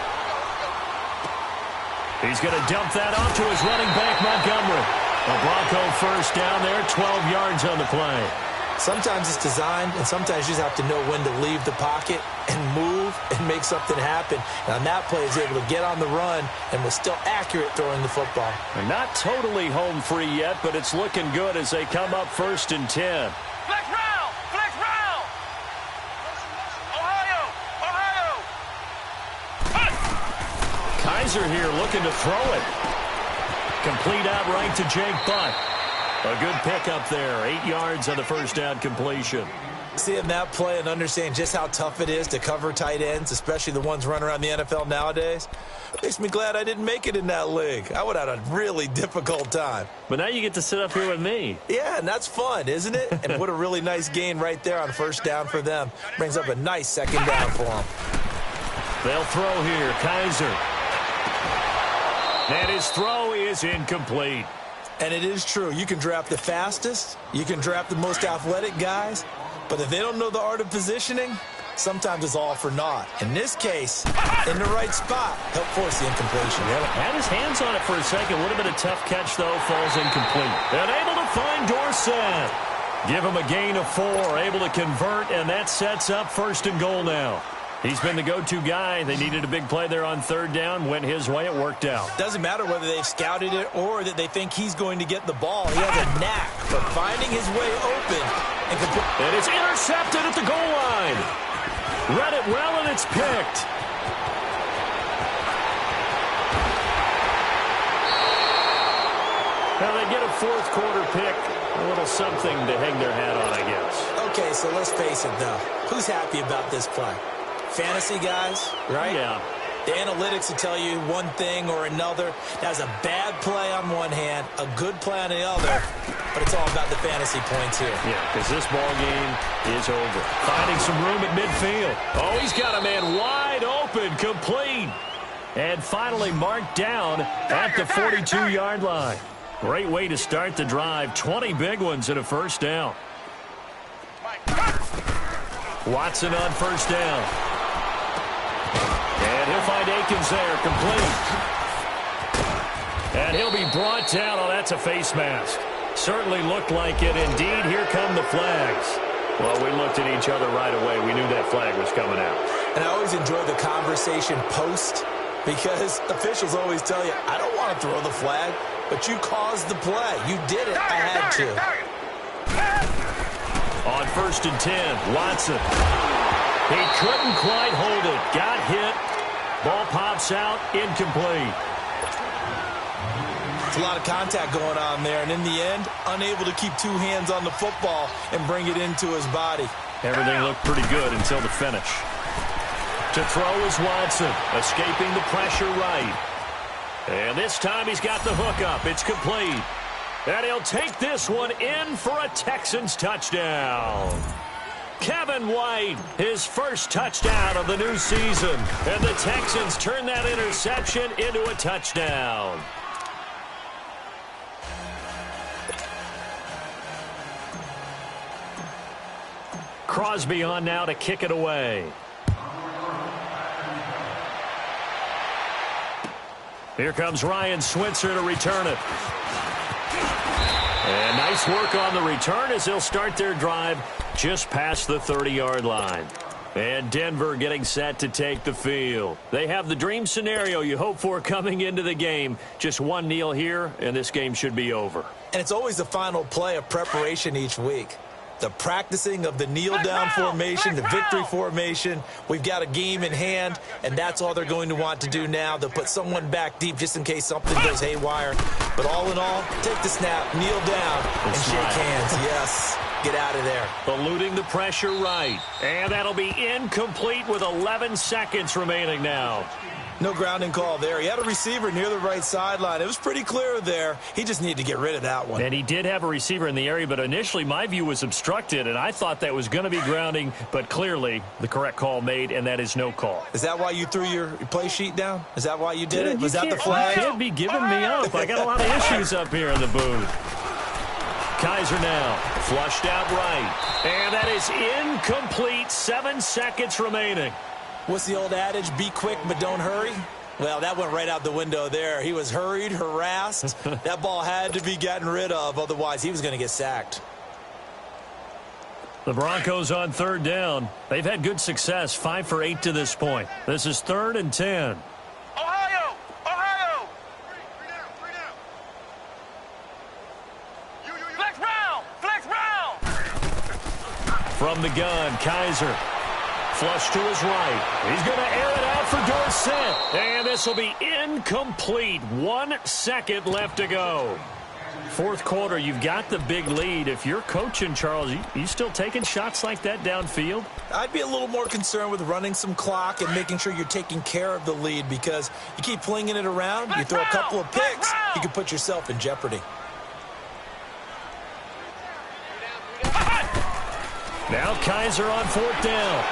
He's going to dump that off to his running back, Montgomery. A Bronco first down there, 12 yards on the play. Sometimes it's designed, and sometimes you just have to know when to leave the pocket and move and make something happen. And on that play, he's able to get on the run and was still accurate throwing the football. They're not totally home free yet, but it's looking good as they come up 1st and 10. Flex round! Flex round! Ohio! Ohio! Kaiser here looking to throw it. Complete out right to Jake Butt. A good pickup there. 8 yards on the first down completion. Seeing that play and understanding just how tough it is to cover tight ends, especially the ones running around the NFL nowadays, makes me glad I didn't make it in that league. I would have had a really difficult time. But now you get to sit up here with me. Yeah, and that's fun, isn't it? And what a really nice gain right there on first down for them. Brings up a nice second down for them. They'll throw here. Kaiser. And his throw is incomplete. And it is true. You can draft the fastest. You can draft the most athletic guys. But if they don't know the art of positioning, sometimes it's all for naught. In this case, in the right spot, help force the incompletion. Yeah, had his hands on it for a second. Would have been a tough catch, though. Falls incomplete. And able to find Dorsett. Give him a gain of 4. Able to convert, and that sets up 1st and goal now. He's been the go-to guy. They needed a big play there on 3rd down. Went his way. It worked out. Doesn't matter whether they've scouted it or that they think he's going to get the ball. He has a knack for finding his way open. And it's intercepted at the goal line. Read it well, and it's picked. Now they get a 4th quarter pick. A little something to hang their hat on, I guess. Okay, so let's face it, though. Who's happy about this play? Fantasy guys, right? Yeah. The analytics will tell you one thing or another. That's a bad play on one hand, a good play on the other, but it's all about the fantasy points here. Yeah, because this ball game is over. Finding some room at midfield. Oh, he's got a man wide open, complete. And finally marked down at the 42-yard line. Great way to start the drive. 20 big ones and a 1st down. Watson on 1st down. And he'll find Akins there, complete. And he'll be brought down. Oh, that's a face mask. Certainly looked like it. Indeed, here come the flags. Well, we looked at each other right away. We knew that flag was coming out. And I always enjoy the conversation post because officials always tell you, I don't want to throw the flag, but you caused the play. You did it. I had to. On 1st and 10, Watson. He couldn't quite hold it. Got hit. Ball pops out. Incomplete. It's a lot of contact going on there, and in the end, unable to keep 2 hands on the football and bring it into his body. Everything looked pretty good until the finish. To throw is Watson, escaping the pressure right. And this time he's got the hook up. It's complete. And he'll take this one in for a Texans touchdown. Kevin White, his first touchdown of the new season. And the Texans turn that interception into a touchdown. Crosby on now to kick it away. Here comes Ryan Switzer to return it. And nice work on the return as they'll start their drive just past the 30-yard line. And Denver getting set to take the field. They have the dream scenario you hope for coming into the game. Just one kneel here, and this game should be over. And it's always the final play of preparation each week. The practicing of the kneel-down formation, the victory formation. We've got a game in hand, and that's all they're going to want to do now. They'll put someone back deep just in case something goes haywire. But all in all, take the snap, kneel down, and shake hands. Yes, get out of there. Eluding the pressure right. And that'll be incomplete with 11 seconds remaining now. No grounding call there. He had a receiver near the right sideline. It was pretty clear there. He just needed to get rid of that one. And he did have a receiver in the area, but initially my view was obstructed, and I thought that was going to be grounding, but clearly the correct call made, and that is no call. Is that why you threw your play sheet down? Is that why you did it? Was that the flag? You can't be giving me up. I got a lot of issues up here in the booth. Kaiser now, flushed out right. And that is incomplete. 7 seconds remaining. What's the old adage? Be quick, but don't hurry. Well, that went right out the window there. He was hurried, harassed. That ball had to be gotten rid of. Otherwise, he was going to get sacked. The Broncos on 3rd down. They've had good success, 5 for 8 to this point. This is 3rd and 10. Ohio! Ohio! Three down. Flex round! Flex round! From the gun, Kaiser. Flush to his right. He's going to air it out for Dorsett. And this will be incomplete. 1 second left to go. Fourth quarter, you've got the big lead. If you're coaching, Charles, you still taking shots like that downfield? I'd be a little more concerned with running some clock and making sure you're taking care of the lead, because you keep flinging it around, you throw a couple of picks, you can put yourself in jeopardy. Now Kaiser on fourth down.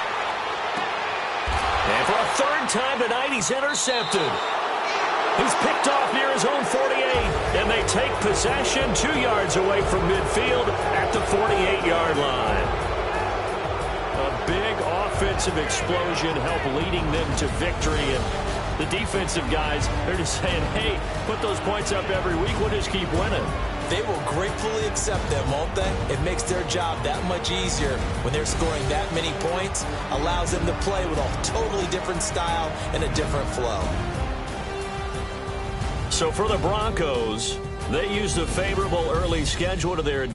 And for a third time tonight, he's intercepted. He's picked off near his own 48, and they take possession 2 yards away from midfield at the 48-yard line. A big offensive explosion helped leading them to victory, and the defensive guys, they're just saying, hey, put those points up every week, we'll just keep winning. They will gratefully accept them, won't they? It makes their job that much easier when they're scoring that many points, allows them to play with a totally different style and a different flow. So for the Broncos, they used a favorable early schedule to their